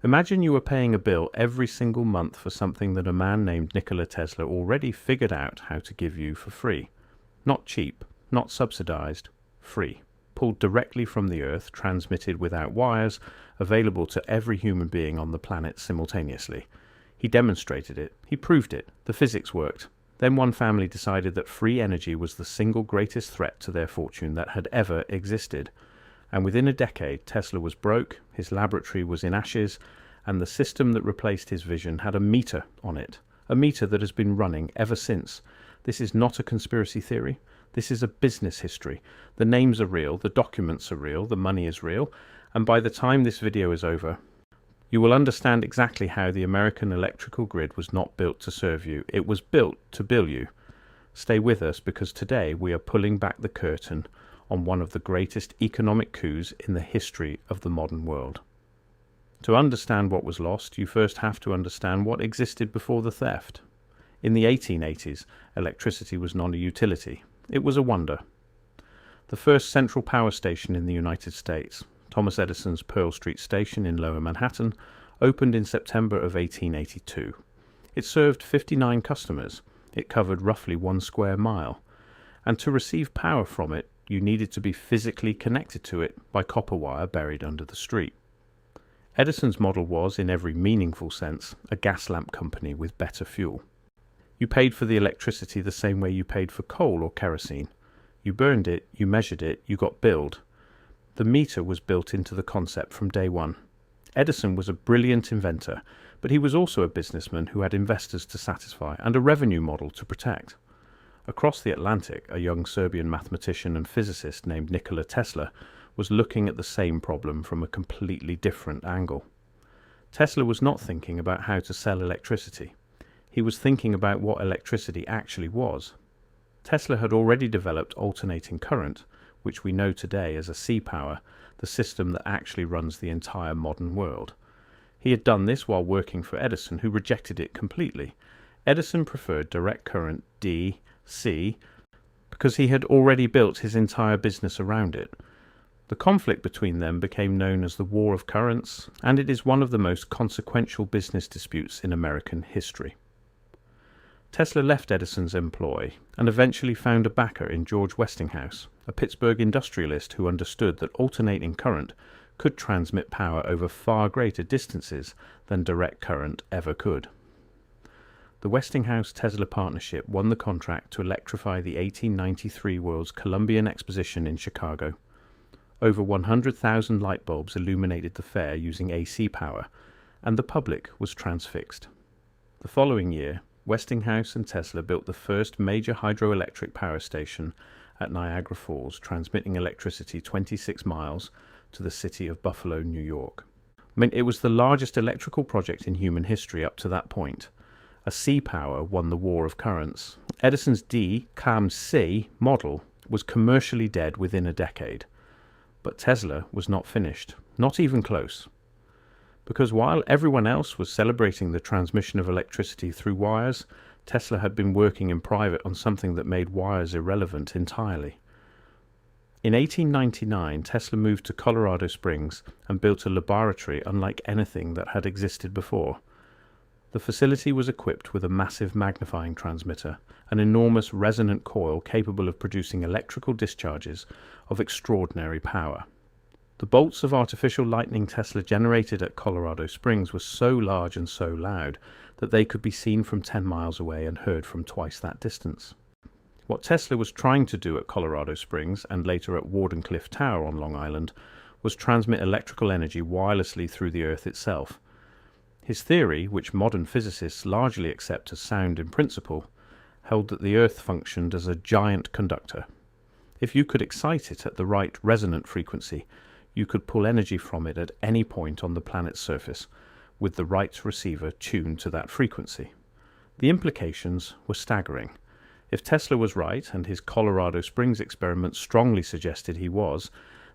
Imagine you were paying a bill every single month for something that a man named Nikola Tesla already figured out how to give you for free. Not cheap, not subsidized, free. Pulled directly from the earth, transmitted without wires, available to every human being on the planet simultaneously. He demonstrated it. He proved it. The physics worked. Then one family decided that free energy was the single greatest threat to their fortune that had ever existed. And within a decade, Tesla was broke, his laboratory was in ashes, and the system that replaced his vision had a meter on it. A meter that has been running ever since. This is not a conspiracy theory. This is a business history. The names are real, the documents are real, the money is real, and by the time this video is over, you will understand exactly how the American electrical grid was not built to serve you. It was built to bill you. Stay with us, because today we are pulling back the curtain on one of the greatest economic coups in the history of the modern world. To understand what was lost, you first have to understand what existed before the theft. In the 1880s, electricity was not a utility. It was a wonder. The first central power station in the United States, Thomas Edison's Pearl Street Station in Lower Manhattan, opened in September of 1882. It served 59 customers. It covered roughly 1 square mile. And to receive power from it, you needed to be physically connected to it by copper wire buried under the street. Edison's model was, in every meaningful sense, a gas lamp company with better fuel. You paid for the electricity the same way you paid for coal or kerosene. You burned it, you measured it, you got billed. The meter was built into the concept from day one. Edison was a brilliant inventor, but he was also a businessman who had investors to satisfy and a revenue model to protect. Across the Atlantic, a young Serbian mathematician and physicist named Nikola Tesla was looking at the same problem from a completely different angle. Tesla was not thinking about how to sell electricity. He was thinking about what electricity actually was. Tesla had already developed alternating current, which we know today as a C-power, the system that actually runs the entire modern world. He had done this while working for Edison, who rejected it completely. Edison preferred direct current, DC, because he had already built his entire business around it. The conflict between them became known as the War of Currents, and it is one of the most consequential business disputes in American history. Tesla left Edison's employ and eventually found a backer in George Westinghouse, a Pittsburgh industrialist who understood that alternating current could transmit power over far greater distances than direct current ever could. The Westinghouse-Tesla partnership won the contract to electrify the 1893 World's Columbian Exposition in Chicago. Over 100,000 light bulbs illuminated the fair using AC power, and the public was transfixed. The following year, Westinghouse and Tesla built the first major hydroelectric power station at Niagara Falls, transmitting electricity 26 miles to the city of Buffalo, New York. It was the largest electrical project in human history up to that point. A C-power won the War of Currents. Edison's D-C model was commercially dead within a decade. But Tesla was not finished, not even close. Because while everyone else was celebrating the transmission of electricity through wires, Tesla had been working in private on something that made wires irrelevant entirely. In 1899, Tesla moved to Colorado Springs and built a laboratory unlike anything that had existed before. The facility was equipped with a massive magnifying transmitter, an enormous resonant coil capable of producing electrical discharges of extraordinary power. The bolts of artificial lightning Tesla generated at Colorado Springs were so large and so loud that they could be seen from 10 miles away and heard from twice that distance. What Tesla was trying to do at Colorado Springs and later at Wardenclyffe Tower on Long Island was transmit electrical energy wirelessly through the Earth itself. His theory, which modern physicists largely accept as sound in principle, held that the Earth functioned as a giant conductor. If you could excite it at the right resonant frequency, you could pull energy from it at any point on the planet's surface, with the right receiver tuned to that frequency. The implications were staggering. If Tesla was right, and his Colorado Springs experiment strongly suggested he was,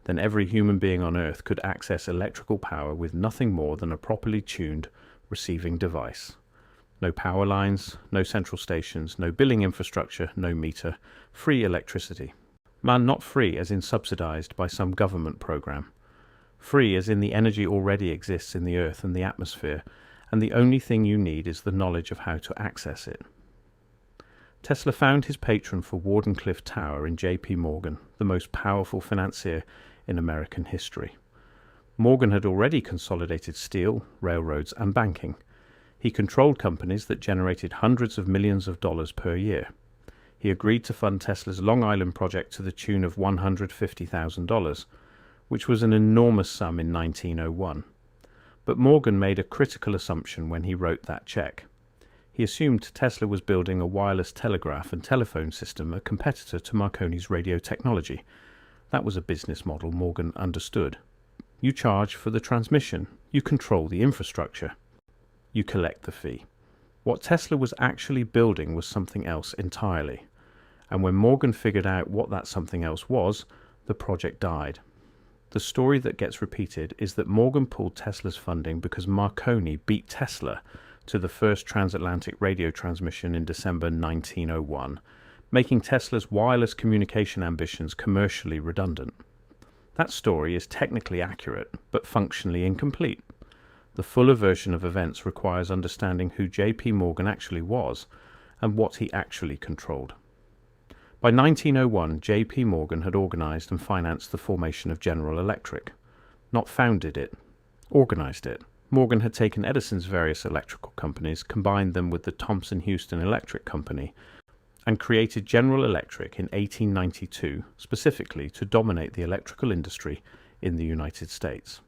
then every human being on Earth could access electrical power with nothing more than a properly tuned receiving device. No power lines, no central stations, no billing infrastructure, no meter, free electricity. Man, not free as in subsidized by some government program. Free as in the energy already exists in the earth and the atmosphere, and the only thing you need is the knowledge of how to access it. Tesla found his patron for Wardenclyffe Tower in J.P. Morgan, the most powerful financier in American history. Morgan had already consolidated steel, railroads, and banking. He controlled companies that generated hundreds of millions of dollars per year. He agreed to fund Tesla's Long Island project to the tune of $150,000, which was an enormous sum in 1901. But Morgan made a critical assumption when he wrote that check. He assumed Tesla was building a wireless telegraph and telephone system, a competitor to Marconi's radio technology. That was a business model Morgan understood. You charge for the transmission. You control the infrastructure. You collect the fee. What Tesla was actually building was something else entirely. And when Morgan figured out what that something else was, the project died. The story that gets repeated is that Morgan pulled Tesla's funding because Marconi beat Tesla to the first transatlantic radio transmission in December 1901, making Tesla's wireless communication ambitions commercially redundant. That story is technically accurate, but functionally incomplete. The fuller version of events requires understanding who J.P. Morgan actually was and what he actually controlled. By 1901, J.P. Morgan had organized and financed the formation of General Electric. Not founded it, organized it. Morgan had taken Edison's various electrical companies, combined them with the Thomson-Houston Electric Company, and created General Electric in 1892 specifically to dominate the electrical industry in the United States.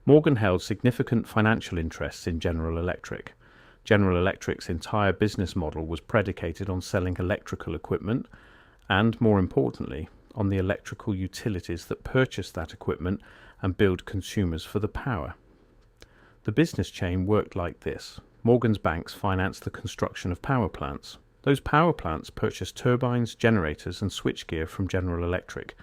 Morgan held significant financial interests in General Electric. General Electric's entire business model was predicated on selling electrical equipment and, more importantly, on the electrical utilities that purchased that equipment and billed consumers for the power. The business chain worked like this. Morgan's banks financed the construction of power plants. Those power plants purchased turbines, generators, and switchgear from General Electric,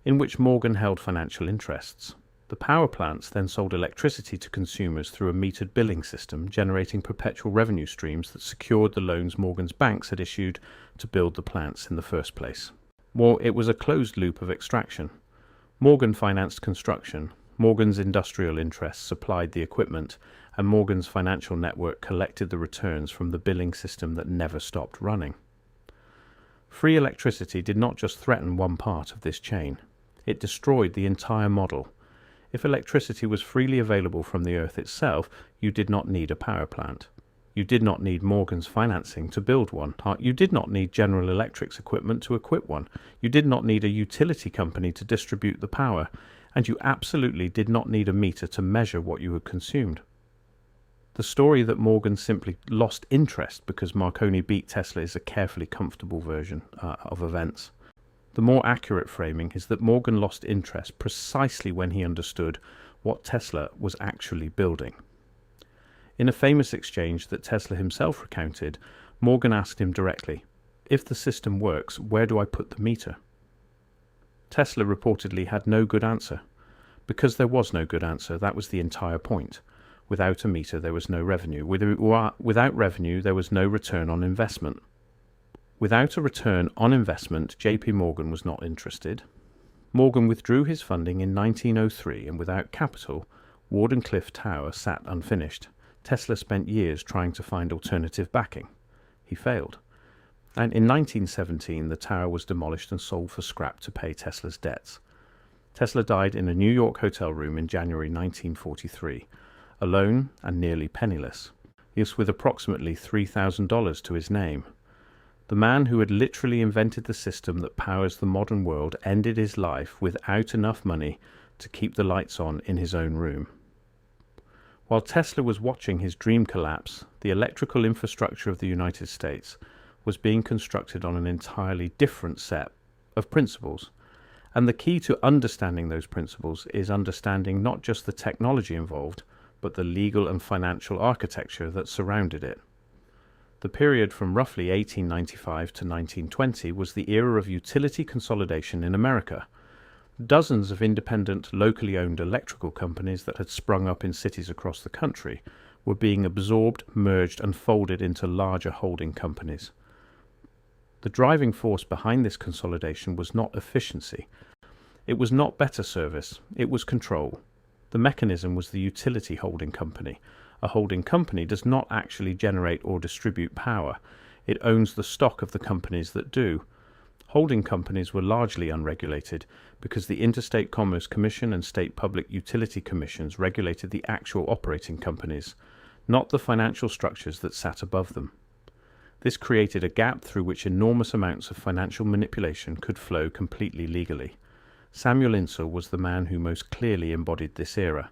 in which Morgan held financial interests. The power plants then sold electricity to consumers through a metered billing system, generating perpetual revenue streams that secured the loans Morgan's banks had issued to build the plants in the first place. It was a closed loop of extraction. Morgan financed construction, Morgan's industrial interests supplied the equipment, and Morgan's financial network collected the returns from the billing system that never stopped running. Free electricity did not just threaten one part of this chain. It destroyed the entire model. If electricity was freely available from the earth itself, you did not need a power plant. You did not need Morgan's financing to build one. You did not need General Electric's equipment to equip one. You did not need a utility company to distribute the power. And you absolutely did not need a meter to measure what you had consumed. The story that Morgan simply lost interest because Marconi beat Tesla is a carefully comfortable version of events. The more accurate framing is that Morgan lost interest precisely when he understood what Tesla was actually building. In a famous exchange that Tesla himself recounted, Morgan asked him directly, "If the system works, where do I put the meter?" Tesla reportedly had no good answer. Because there was no good answer, that was the entire point. Without a meter, there was no revenue. Without revenue, there was no return on investment. Without a return on investment, J.P. Morgan was not interested. Morgan withdrew his funding in 1903, and without capital, Wardenclyffe Tower sat unfinished. Tesla spent years trying to find alternative backing. He failed. And in 1917, the tower was demolished and sold for scrap to pay Tesla's debts. Tesla died in a New York hotel room in January 1943, alone and nearly penniless, yes, with approximately $3,000 to his name. The man who had literally invented the system that powers the modern world ended his life without enough money to keep the lights on in his own room. While Tesla was watching his dream collapse, the electrical infrastructure of the United States was being constructed on an entirely different set of principles. And the key to understanding those principles is understanding not just the technology involved, but the legal and financial architecture that surrounded it. The period from roughly 1895 to 1920 was the era of utility consolidation in America. Dozens of independent, locally owned electrical companies that had sprung up in cities across the country were being absorbed, merged, and folded into larger holding companies. The driving force behind this consolidation was not efficiency. It was not better service, it was control. The mechanism was the utility holding company. A holding company does not actually generate or distribute power. It owns the stock of the companies that do. Holding companies were largely unregulated because the Interstate Commerce Commission and state public utility commissions regulated the actual operating companies, not the financial structures that sat above them. This created a gap through which enormous amounts of financial manipulation could flow completely legally. Samuel Insull was the man who most clearly embodied this era.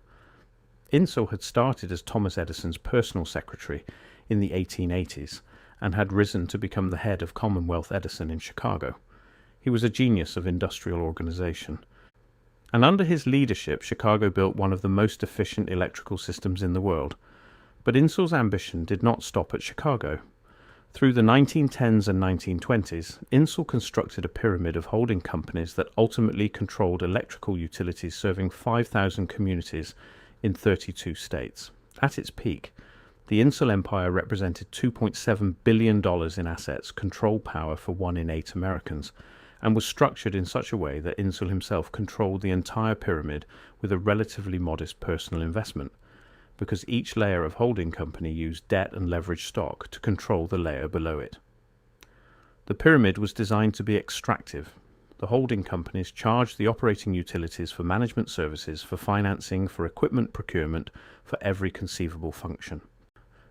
Insull had started as Thomas Edison's personal secretary in the 1880s and had risen to become the head of Commonwealth Edison in Chicago. He was a genius of industrial organization. And under his leadership, Chicago built one of the most efficient electrical systems in the world. But Insull's ambition did not stop at Chicago. Through the 1910s and 1920s, Insull constructed a pyramid of holding companies that ultimately controlled electrical utilities serving 5,000 communities in 32 states. At its peak, the Insull empire represented $2.7 billion in assets, control power for 1 in 8 Americans, and was structured in such a way that Insull himself controlled the entire pyramid with a relatively modest personal investment, because each layer of holding company used debt and leveraged stock to control the layer below it. The pyramid was designed to be extractive. The holding companies charged the operating utilities for management services, for financing, for equipment procurement, for every conceivable function.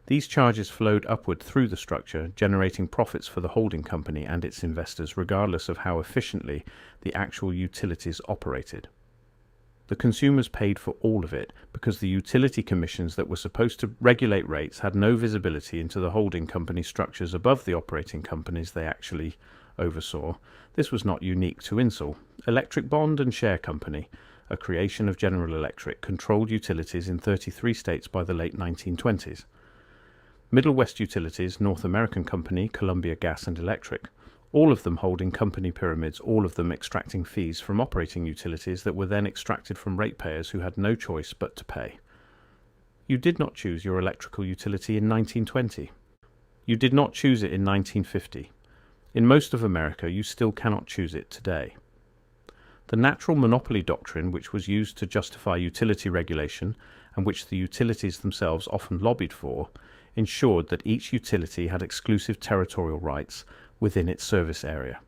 These charges flowed upward through the structure, generating profits for the holding company and its investors, regardless of how efficiently the actual utilities operated. The consumers paid for all of it because the utility commissions that were supposed to regulate rates had no visibility into the holding company structures above the operating companies they actually oversaw. This was not unique to Insull. Electric Bond and Share Company, a creation of General Electric, controlled utilities in 33 states by the late 1920s. Middle West Utilities, North American Company, Columbia Gas and Electric, all of them holding company pyramids, all of them extracting fees from operating utilities that were then extracted from ratepayers who had no choice but to pay. You did not choose your electrical utility in 1920. You did not choose it in 1950. In most of America, you still cannot choose it today. The natural monopoly doctrine, which was used to justify utility regulation and which the utilities themselves often lobbied for, ensured that each utility had exclusive territorial rights within its service area.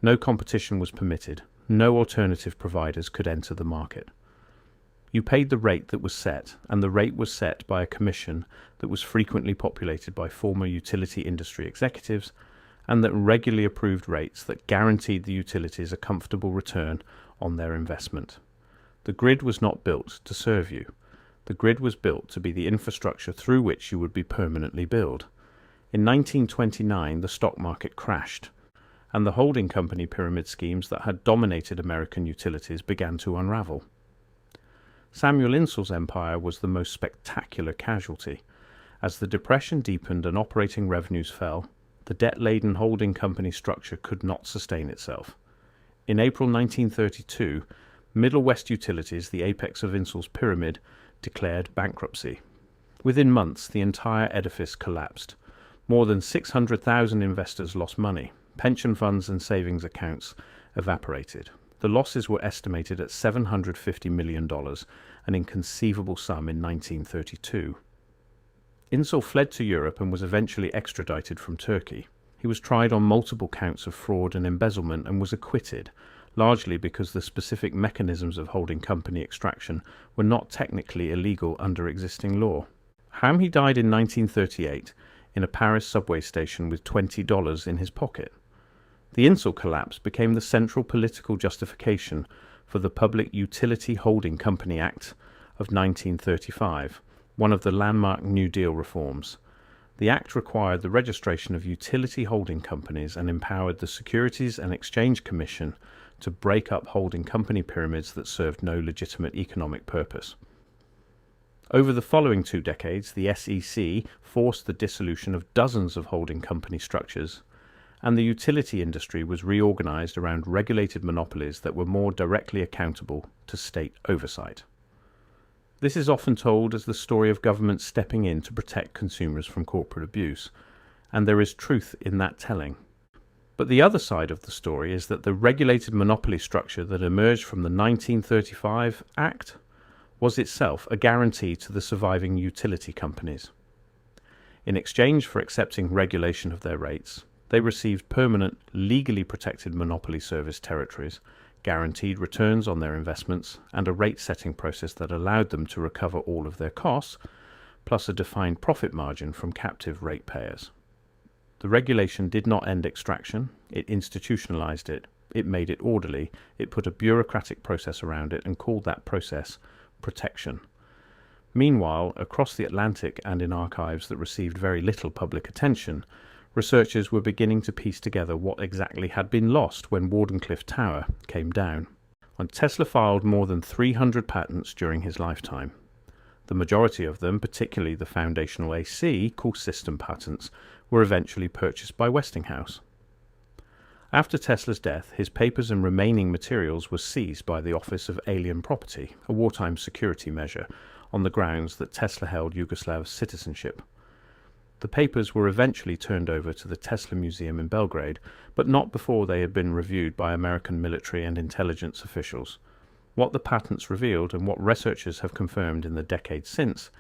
No competition was permitted. No alternative providers could enter the market. You paid the rate that was set, and the rate was set by a commission that was frequently populated by former utility industry executives and that regularly approved rates that guaranteed the utilities a comfortable return on their investment. The grid was not built to serve you. The grid was built to be the infrastructure through which you would be permanently billed. In 1929, the stock market crashed, and the holding company pyramid schemes that had dominated American utilities began to unravel. Samuel Insull's empire was the most spectacular casualty. As the Depression deepened and operating revenues fell, the debt-laden holding company structure could not sustain itself. In April 1932, Middle West Utilities, the apex of Insull's pyramid, declared bankruptcy. Within months, the entire edifice collapsed. More than 600,000 investors lost money. Pension funds and savings accounts evaporated. The losses were estimated at $750 million, an inconceivable sum in 1932. Insull fled to Europe and was eventually extradited from Turkey. He was tried on multiple counts of fraud and embezzlement and was acquitted, largely because the specific mechanisms of holding company extraction were not technically illegal under existing law. He died in 1938 in a Paris subway station with $20 in his pocket. The Insull collapse became the central political justification for the Public Utility Holding Company Act of 1935, one of the landmark New Deal reforms. The Act required the registration of utility holding companies and empowered the Securities and Exchange Commission to break up holding company pyramids that served no legitimate economic purpose. Over the following 2 decades, the SEC forced the dissolution of dozens of holding company structures, and the utility industry was reorganized around regulated monopolies that were more directly accountable to state oversight. This is often told as the story of government stepping in to protect consumers from corporate abuse, and there is truth in that telling. But the other side of the story is that the regulated monopoly structure that emerged from the 1935 Act was itself a guarantee to the surviving utility companies. In exchange for accepting regulation of their rates, they received permanent, legally protected monopoly service territories, guaranteed returns on their investments, and a rate-setting process that allowed them to recover all of their costs, plus a defined profit margin from captive ratepayers. The regulation did not end extraction, it institutionalized it, it made it orderly, it put a bureaucratic process around it and called that process protection. Meanwhile, across the Atlantic and in archives that received very little public attention, researchers were beginning to piece together what exactly had been lost when Wardenclyffe Tower came down. And Tesla filed more than 300 patents during his lifetime. The majority of them, particularly the foundational AC, called system patents, were eventually purchased by Westinghouse. After Tesla's death, his papers and remaining materials were seized by the Office of Alien Property, a wartime security measure, on the grounds that Tesla held Yugoslav citizenship. The papers were eventually turned over to the Tesla Museum in Belgrade, but not before they had been reviewed by American military and intelligence officials. What the patents revealed, and what researchers have confirmed in the decades since,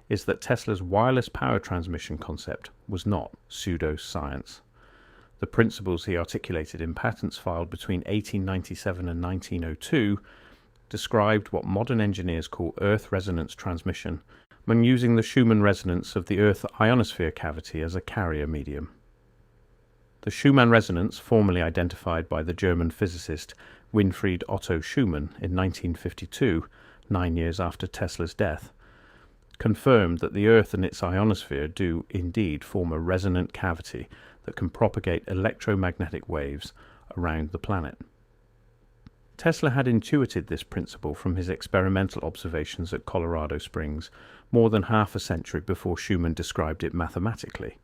is that Tesla's wireless power transmission concept was not pseudo-science. The principles he articulated in patents filed between 1897 and 1902 described what modern engineers call Earth resonance transmission, when using the Schumann resonance of the Earth ionosphere cavity as a carrier medium. The Schumann resonance, formally identified by the German physicist Winfried Otto Schumann in 1952, 9 years after Tesla's death, confirmed that the Earth and its ionosphere do indeed form a resonant cavity that can propagate electromagnetic waves around the planet. Tesla had intuited this principle from his experimental observations at Colorado Springs more than half a century before Schumann described it mathematically.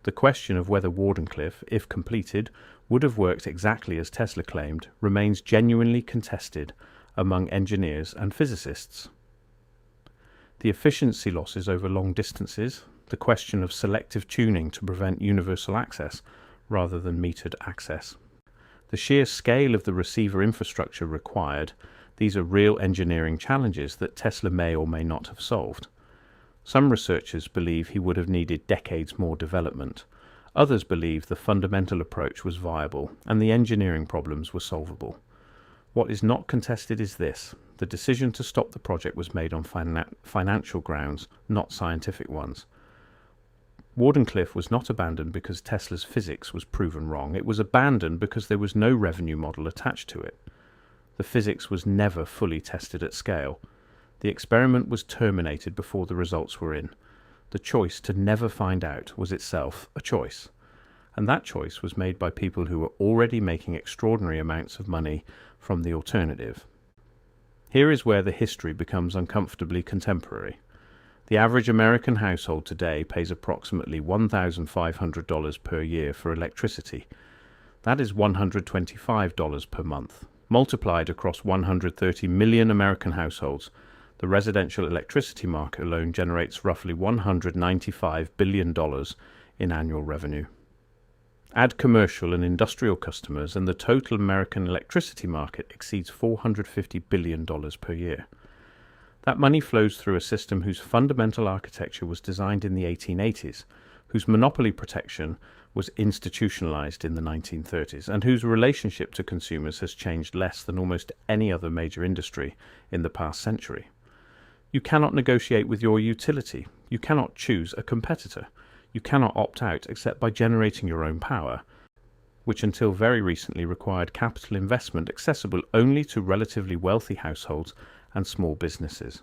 The question of whether Wardenclyffe, if completed, would have worked exactly as Tesla claimed remains genuinely contested among engineers and physicists. The efficiency losses over long distances, the question of selective tuning to prevent universal access rather than metered access, the sheer scale of the receiver infrastructure required, these are real engineering challenges that Tesla may or may not have solved. Some researchers believe he would have needed decades more development. Others believe the fundamental approach was viable and the engineering problems were solvable. What is not contested is this: the decision to stop the project was made on financial grounds, not scientific ones. Wardenclyffe was not abandoned because Tesla's physics was proven wrong. It was abandoned because there was no revenue model attached to it. The physics was never fully tested at scale. The experiment was terminated before the results were in. The choice to never find out was itself a choice. And that choice was made by people who were already making extraordinary amounts of money from the alternative. Here is where the history becomes uncomfortably contemporary. The average American household today pays approximately $1,500 per year for electricity. That is $125 per month. Multiplied across 130 million American households, the residential electricity market alone generates roughly $195 billion in annual revenue. Add commercial and industrial customers, and the total American electricity market exceeds $450 billion per year. That money flows through a system whose fundamental architecture was designed in the 1880s, whose monopoly protection was institutionalized in the 1930s, and whose relationship to consumers has changed less than almost any other major industry in the past century. You cannot negotiate with your utility. You cannot choose a competitor. You cannot opt out except by generating your own power, which until very recently required capital investment accessible only to relatively wealthy households and small businesses.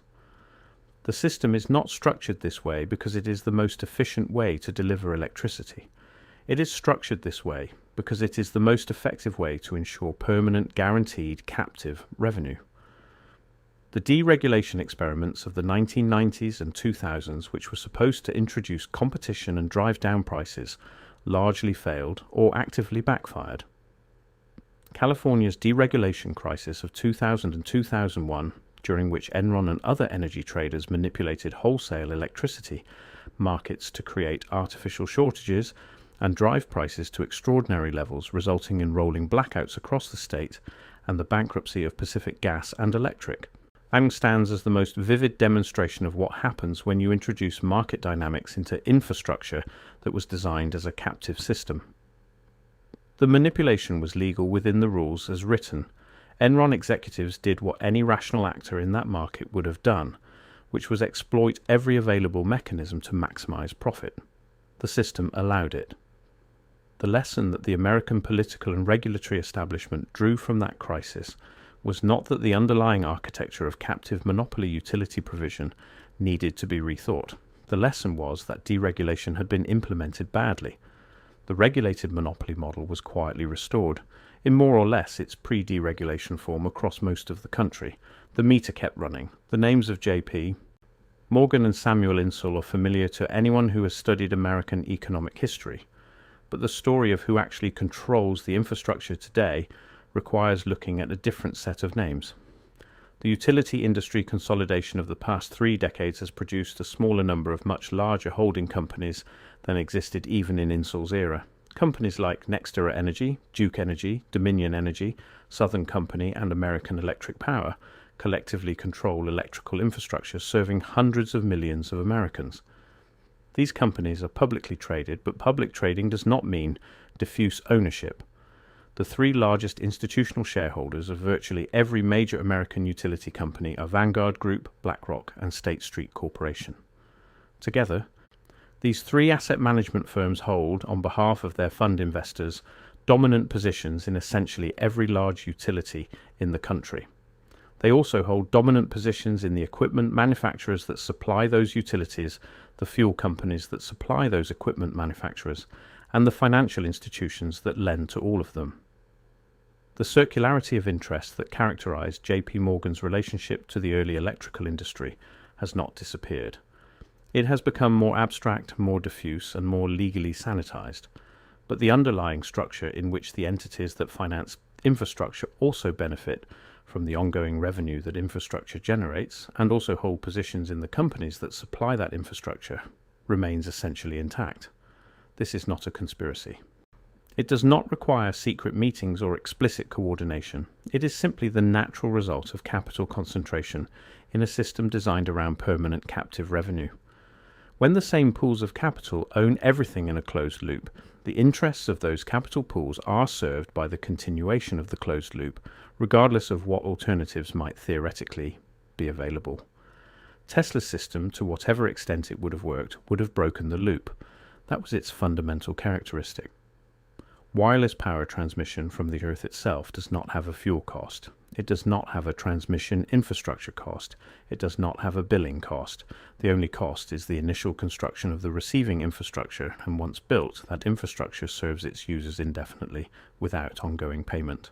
The system is not structured this way because it is the most efficient way to deliver electricity. It is structured this way because it is the most effective way to ensure permanent, guaranteed, captive revenue. The deregulation experiments of the 1990s and 2000s, which were supposed to introduce competition and drive down prices, largely failed or actively backfired. California's deregulation crisis of 2000 and 2001, during which Enron and other energy traders manipulated wholesale electricity markets to create artificial shortages and drive prices to extraordinary levels, resulting in rolling blackouts across the state and the bankruptcy of Pacific Gas and Electric, and stands as the most vivid demonstration of what happens when you introduce market dynamics into infrastructure that was designed as a captive system. The manipulation was legal within the rules as written. Enron executives did what any rational actor in that market would have done, which was exploit every available mechanism to maximize profit. The system allowed it. The lesson that the American political and regulatory establishment drew from that crisis was not that the underlying architecture of captive monopoly utility provision needed to be rethought. The lesson was that deregulation had been implemented badly. The regulated monopoly model was quietly restored, in more or less its pre-deregulation form across most of the country. The meter kept running. The names of J.P. Morgan and Samuel Insull are familiar to anyone who has studied American economic history, but the story of who actually controls the infrastructure today requires looking at a different set of names. The utility industry consolidation of the past 3 decades has produced a smaller number of much larger holding companies than existed even in Insull's era. Companies like NextEra Energy, Duke Energy, Dominion Energy, Southern Company, and American Electric Power collectively control electrical infrastructure serving hundreds of millions of Americans. These companies are publicly traded, but public trading does not mean diffuse ownership. The 3 largest institutional shareholders of virtually every major American utility company are Vanguard Group, BlackRock, and State Street Corporation. Together, these 3 asset management firms hold, on behalf of their fund investors, dominant positions in essentially every large utility in the country. They also hold dominant positions in the equipment manufacturers that supply those utilities, the fuel companies that supply those equipment manufacturers, and the financial institutions that lend to all of them. The circularity of interest that characterized J.P. Morgan's relationship to the early electrical industry has not disappeared. It has become more abstract, more diffuse, and more legally sanitized, but the underlying structure in which the entities that finance infrastructure also benefit from the ongoing revenue that infrastructure generates, and also hold positions in the companies that supply that infrastructure, remains essentially intact. This is not a conspiracy. It does not require secret meetings or explicit coordination. It is simply the natural result of capital concentration in a system designed around permanent captive revenue. When the same pools of capital own everything in a closed loop, the interests of those capital pools are served by the continuation of the closed loop, regardless of what alternatives might theoretically be available. Tesla's system, to whatever extent it would have worked, would have broken the loop. That was its fundamental characteristic. Wireless power transmission from the Earth itself does not have a fuel cost. It does not have a transmission infrastructure cost. It does not have a billing cost. The only cost is the initial construction of the receiving infrastructure, and once built, that infrastructure serves its users indefinitely without ongoing payment.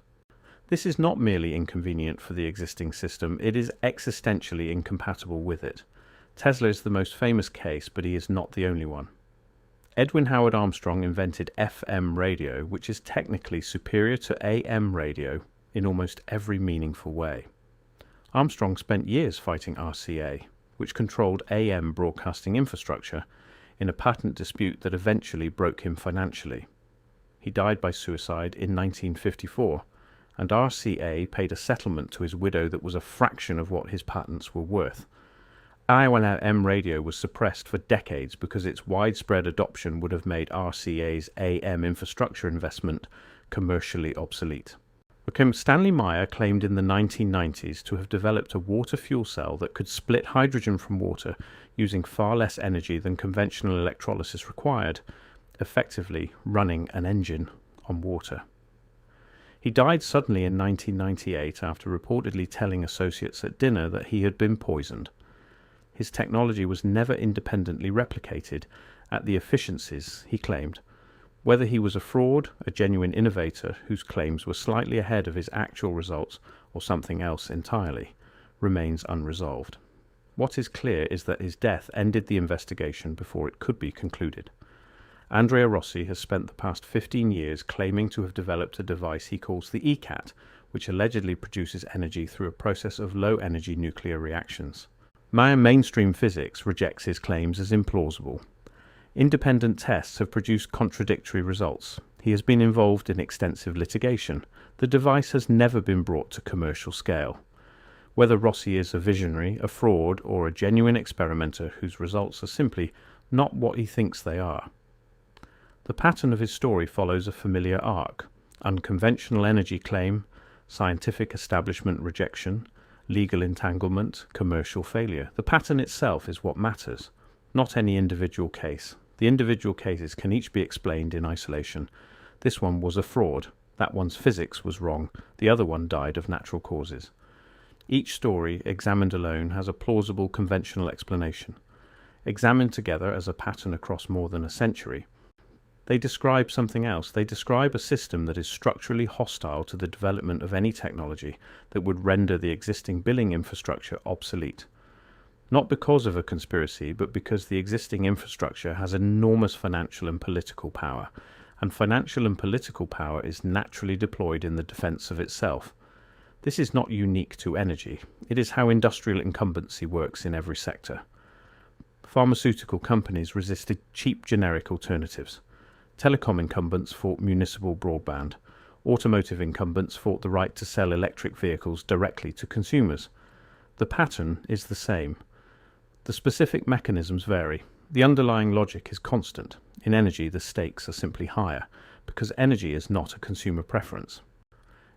This is not merely inconvenient for the existing system, it is existentially incompatible with it. Tesla is the most famous case, but he is not the only one. Edwin Howard Armstrong invented FM radio, which is technically superior to AM radio in almost every meaningful way. Armstrong spent years fighting RCA, which controlled AM broadcasting infrastructure, in a patent dispute that eventually broke him financially. He died by suicide in 1954, and RCA paid a settlement to his widow that was a fraction of what his patents were worth. AM radio was suppressed for decades because its widespread adoption would have made RCA's AM infrastructure investment commercially obsolete. Stanley Meyer claimed in the 1990s to have developed a water fuel cell that could split hydrogen from water using far less energy than conventional electrolysis required, effectively running an engine on water. He died suddenly in 1998 after reportedly telling associates at dinner that he had been poisoned. His technology was never independently replicated at the efficiencies he claimed. Whether he was a fraud, a genuine innovator whose claims were slightly ahead of his actual results, or something else entirely, remains unresolved. What is clear is that his death ended the investigation before it could be concluded. Andrea Rossi has spent the past 15 years claiming to have developed a device he calls the ECAT, which allegedly produces energy through a process of low-energy nuclear reactions. Mainstream physics rejects his claims as implausible. Independent tests have produced contradictory results. He has been involved in extensive litigation. The device has never been brought to commercial scale. Whether Rossi is a visionary, a fraud, or a genuine experimenter whose results are simply not what he thinks they are. The pattern of his story follows a familiar arc: unconventional energy claim, scientific establishment rejection, legal entanglement, commercial failure. The pattern itself is what matters, not any individual case. The individual cases can each be explained in isolation. This one was a fraud. That one's physics was wrong. The other one died of natural causes. Each story, examined alone, has a plausible conventional explanation. Examined together as a pattern across more than a century, they describe something else. They describe a system that is structurally hostile to the development of any technology that would render the existing billing infrastructure obsolete. Not because of a conspiracy, but because the existing infrastructure has enormous financial and political power, and financial and political power is naturally deployed in the defense of itself. This is not unique to energy. It is how industrial incumbency works in every sector. Pharmaceutical companies resisted cheap generic alternatives. Telecom incumbents fought municipal broadband. Automotive incumbents fought the right to sell electric vehicles directly to consumers. The pattern is the same. The specific mechanisms vary. The underlying logic is constant. In energy, the stakes are simply higher, because energy is not a consumer preference.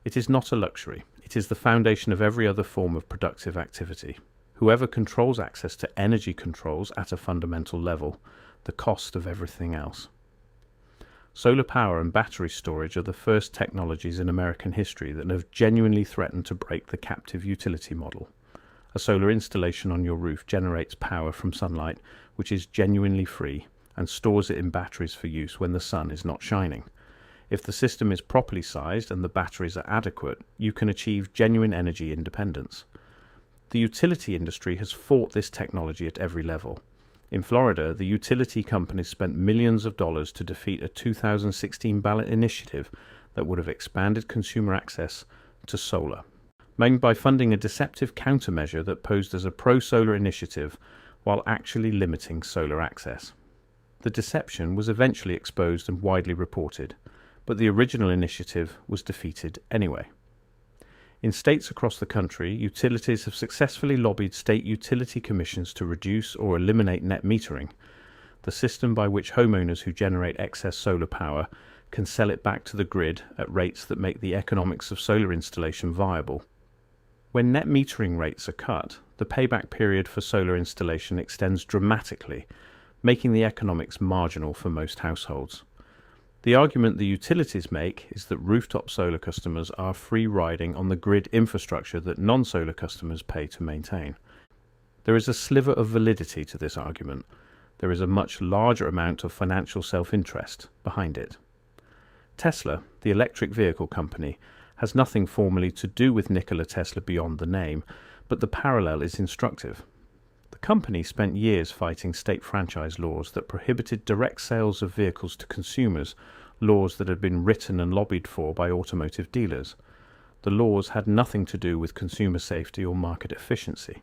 It is not a luxury. It is the foundation of every other form of productive activity. Whoever controls access to energy controls at a fundamental level the cost of everything else. Solar power and battery storage are the first technologies in American history that have genuinely threatened to break the captive utility model. A solar installation on your roof generates power from sunlight, which is genuinely free, and stores it in batteries for use when the sun is not shining. If the system is properly sized and the batteries are adequate, you can achieve genuine energy independence. The utility industry has fought this technology at every level. In Florida, the utility companies spent millions of dollars to defeat a 2016 ballot initiative that would have expanded consumer access to solar, made by funding a deceptive countermeasure that posed as a pro-solar initiative while actually limiting solar access. The deception was eventually exposed and widely reported, but the original initiative was defeated anyway. In states across the country, utilities have successfully lobbied state utility commissions to reduce or eliminate net metering, the system by which homeowners who generate excess solar power can sell it back to the grid at rates that make the economics of solar installation viable. When net metering rates are cut, the payback period for solar installation extends dramatically, making the economics marginal for most households. The argument the utilities make is that rooftop solar customers are free riding on the grid infrastructure that non-solar customers pay to maintain. There is a sliver of validity to this argument. There is a much larger amount of financial self-interest behind it. Tesla, the electric vehicle company, has nothing formally to do with Nikola Tesla beyond the name, but the parallel is instructive. The company spent years fighting state franchise laws that prohibited direct sales of vehicles to consumers, laws that had been written and lobbied for by automotive dealers. The laws had nothing to do with consumer safety or market efficiency.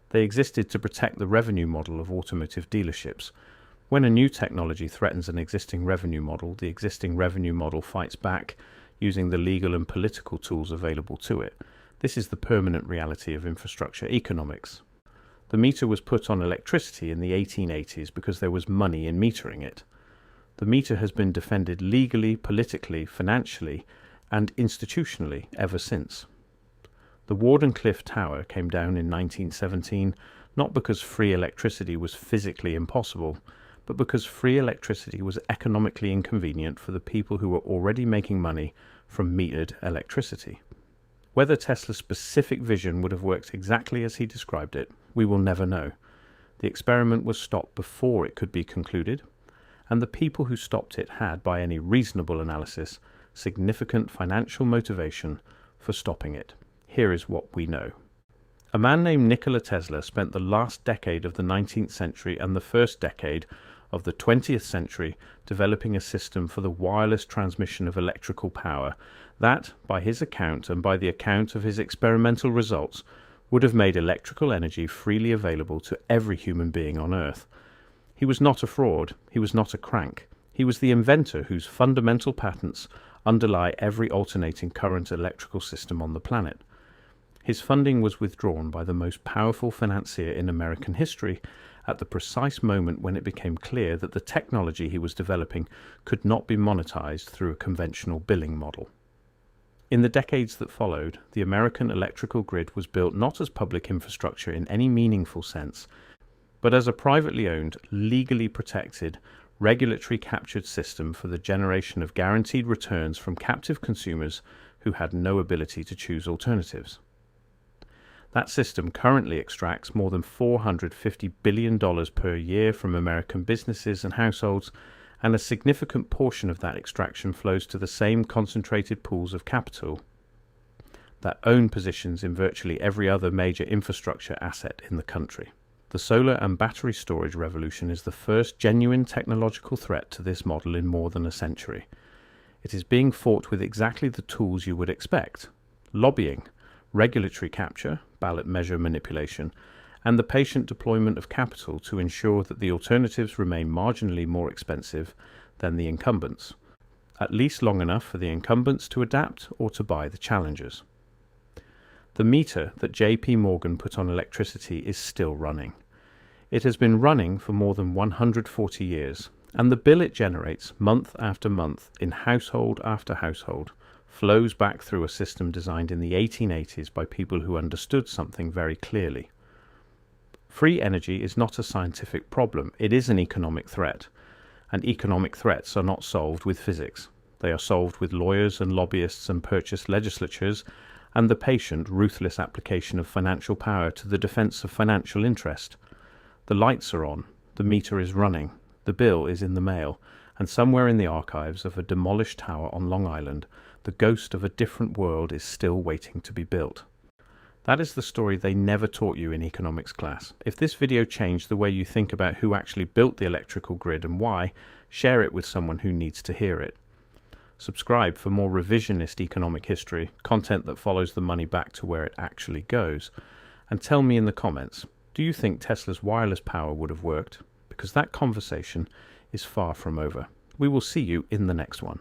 They existed to protect the revenue model of automotive dealerships. When a new technology threatens an existing revenue model, the existing revenue model fights back using the legal and political tools available to it. This is the permanent reality of infrastructure economics. The meter was put on electricity in the 1880s because there was money in metering it. The meter has been defended legally, politically, financially, and institutionally ever since. The Wardenclyffe Tower came down in 1917 not because free electricity was physically impossible, but because free electricity was economically inconvenient for the people who were already making money from metered electricity. Whether Tesla's specific vision would have worked exactly as he described it, we will never know. The experiment was stopped before it could be concluded, and the people who stopped it had, by any reasonable analysis, significant financial motivation for stopping it. Here is what we know. A man named Nikola Tesla spent the last decade of the 19th century and the first decade of the 20th century developing a system for the wireless transmission of electrical power that, by his account and by the account of his experimental results, would have made electrical energy freely available to every human being on Earth. He was not a fraud, he was not a crank. He was the inventor whose fundamental patents underlie every alternating current electrical system on the planet. His funding was withdrawn by the most powerful financier in American history at the precise moment when it became clear that the technology he was developing could not be monetized through a conventional billing model. In the decades that followed, the American electrical grid was built not as public infrastructure in any meaningful sense, but as a privately owned, legally protected, regulatory captured system for the generation of guaranteed returns from captive consumers who had no ability to choose alternatives. That system currently extracts more than $450 billion per year from American businesses and households, and a significant portion of that extraction flows to the same concentrated pools of capital that own positions in virtually every other major infrastructure asset in the country. The solar and battery storage revolution is the first genuine technological threat to this model in more than a century. It is being fought with exactly the tools you would expect: lobbying, regulatory capture, ballot measure manipulation, and the patient deployment of capital to ensure that the alternatives remain marginally more expensive than the incumbents, at least long enough for the incumbents to adapt or to buy the challengers. The meter that JP Morgan put on electricity is still running. It has been running for more than 140 years, and the bill it generates month after month in household after household flows back through a system designed in the 1880s by people who understood something very clearly. Free energy is not a scientific problem, it is an economic threat, and economic threats are not solved with physics. They are solved with lawyers and lobbyists and purchased legislatures and the patient, ruthless application of financial power to the defense of financial interest. The lights are on, the meter is running, the bill is in the mail, and somewhere in the archives of a demolished tower on Long Island, the ghost of a different world is still waiting to be built. That is the story they never taught you in economics class. If this video changed the way you think about who actually built the electrical grid and why, share it with someone who needs to hear it. Subscribe for more revisionist economic history, content that follows the money back to where it actually goes. And tell me in the comments, do you think Tesla's wireless power would have worked? Because that conversation is far from over. We will see you in the next one.